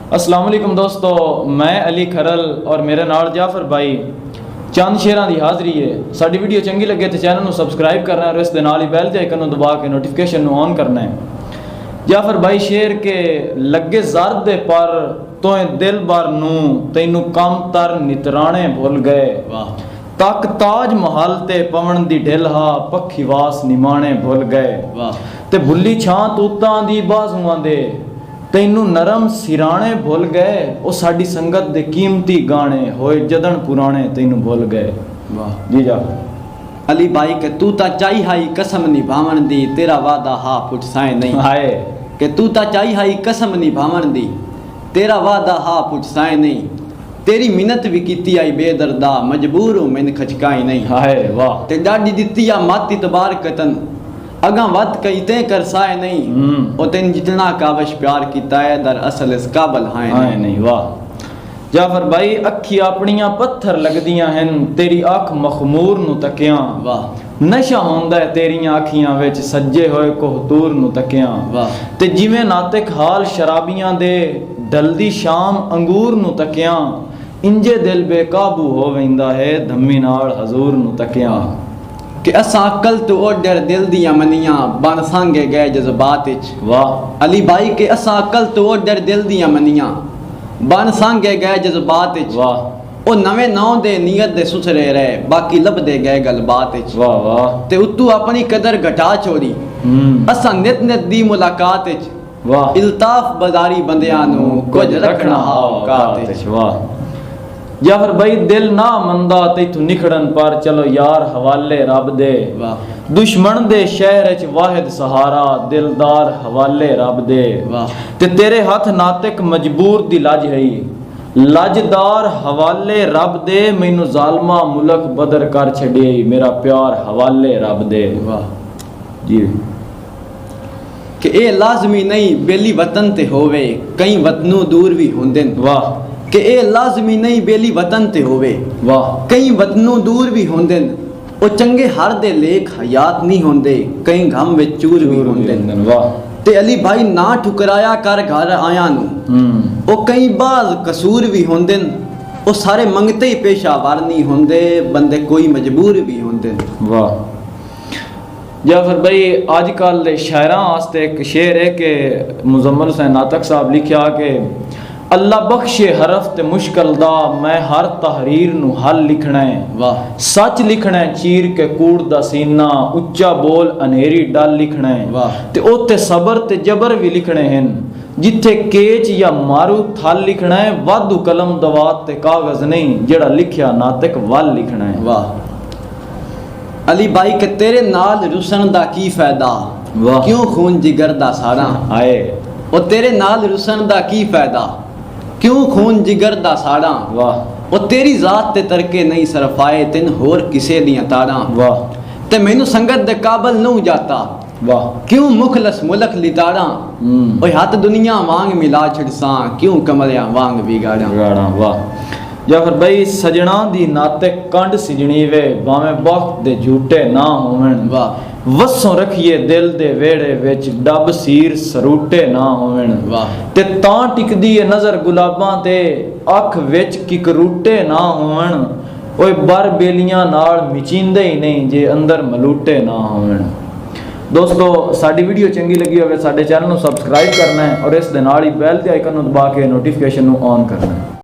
अस्सलाम वालेकुम दोस्तों, मैं अली खरल और मेरे नाल जाफर भाई चंद शेरां दी हाज़री है। साडी वीडियो चंगी लगे तो चैनल को सब्सक्राइब करना है और इस दे नाल ही बैल के आइकन दबा के नोटिफिकेशन ऑन करना है। जाफर भाई शेर के लगे ज़र दे पर तोए दिल बार नू तैनू कम तर नितराने भुल गए। वाह। तक ताज महल ते पवन दी ढिलहा पक्षी वास निमाने भुल गए। वाह। ते भुल्ली छां तूतां दी बाजुआं दे तैनू नरम सिराने भुल गए। ओ साडी संगत दे कीमती गाने होए जदन पुराने तैनू भुल गए। वाह जी जा अली भाई के तू ता चाही हाई कसम निभावण दी तेरा वादा हा फुट साए नहीं। हाय के तू ता चाही हाई कसम निभावण दी तेरा वादा हा फुट साए नहीं। तेरी मिन्नत भी कीती आई बेदर्दा मजबूर हूं मैंने खचकाई नहीं। हाय वाह ते डाडी दित्ती आ माती तबार कतन अगा वत कई ते कर साए नहीं। ओ तेन जितना कावश प्यार कीता है दर असल इस काबल हाए हाय नहीं। वाह जाफर भाई अखी अपनियां पत्थर लगदियां हैं तेरी अख मखमूर नु तकियां। वाह। नशा होंदा है तेरियां अखियां विच सज्जे होए कोहतूर नु तकियां। वाह। ते जिवें नातिक हाल शराबियां दे ढलदी शाम अंगूर नु तकियां इंजे दिल बेकाबू हो वेंदा है धम्मी नाल हजूर नु तकियां। कि असा अकल तो ओडर दिल दियां मनियां बन सांगे गए जज्बात विच। वाह अली भाई के असा अकल तो ओडर दिल दियां मनियां बन सांगे गए जज्बात विच। वाह ओ नवे नौ दे नियत दे सुसरे रहे बाकी लभदे गए गलबात विच। वाह वाह ते उतू अपनी कदर घटा छोड़ी असा नित नित दी मुलाकात विच। वाह इल्ताफ बाजारी बंदियां नु कुछ रखना हा औकात विच। वाह जाफर भाई दिल ना मंदा तैथू निखड़न पर चलो यार हवाले रब दे। वाह। दुश्मन दे शहर च वाहिद सहारा दिलदार हवाले रब दे। वाह। ते तेरे हथ नातिक मजबूर दी लज है लजदार हवाले रब दे मैनू जालमा मुलक बदर कर छड़े मेरा प्यार हवाले रब दे। वाह जी कि ए लाजमी नहीं बेली वतन ते होवे कई वतनों दूर भी होंदे। वाह कि ए लाजमी नहीं बेली वतन ते होवे वाह कई वतनों दूर भी होंदे। ओ चंगे हर दे लेख हयात नहीं होंदे कई गम विच चूर भी होंदे। वाह ते अली भाई ना ठुकराया कर घर आया नु ओ कई बाज कसूर भी होंदे। ओ सारे मंगते ही पेशावर नहीं होंदे बंदे कोई मजबूर भी होंदे। वाह जाफर भाई आजकल दे शायरां वास्ते एक शेर है कि मुजम्मल हुसैन नातक साहब लिखिया कि अल्लाह बख्शे हरफ ते मुश्किल दा मैं हर तहरीर नु हल लिखना है। वाह। सच लिखना है चीर के कूड़ दा सीना उच्चा बोल अनेरी डल लिखना है। वाह। ते ओते सबर ते जबर भी लिखने हैं जिथे केच या मारू थल लिखना है वादू कलम दवात ते कागज नहीं जेड़ा लिखिया नातिक वल लिखना है। वाह अली भाई के तेरे नाल रुसन दा की फायदा वाह क्यों खून जिगर दा साड़ा आए ओ तेरे नाल रुसन दा की फायदा क्यों खून जिगर दा साड़ा। वाह ओ तेरी जात ते तरके नहीं सरफाए तिन होर किसे दियां ताड़ा। वाह ते मैनू संगत दे काबल नूं जाता वाह क्यों मुखलस मुलक लिताड़ा। ओए हाथ दुनिया वांग मिला छड़सा क्यों कमलिया वांग बिगाड़ा। वाह जाफर भाई सजना दी नाते कंड सिजनी वे भावें वक्त दे झूठे ना होवन। वाह वसों रखिए दिल दे वेड़े विच डब सीर सरूटे ना होवन। वाह ते तां टिकदी है नजर गुलाबां ते अख विच किकरूटे ना होवन। ओए बर बेलियां नाल मिचींदे ही नहीं जे अंदर मलूटे ना होवन। दोस्तों साडी वीडियो चंगी लगी होवे साडे चैनल नूं सबसक्राइब करना है और इस दे नाल ही बैल ते आइकन नूं दबा के नोटिफिकेशन नूं ऑन करना है।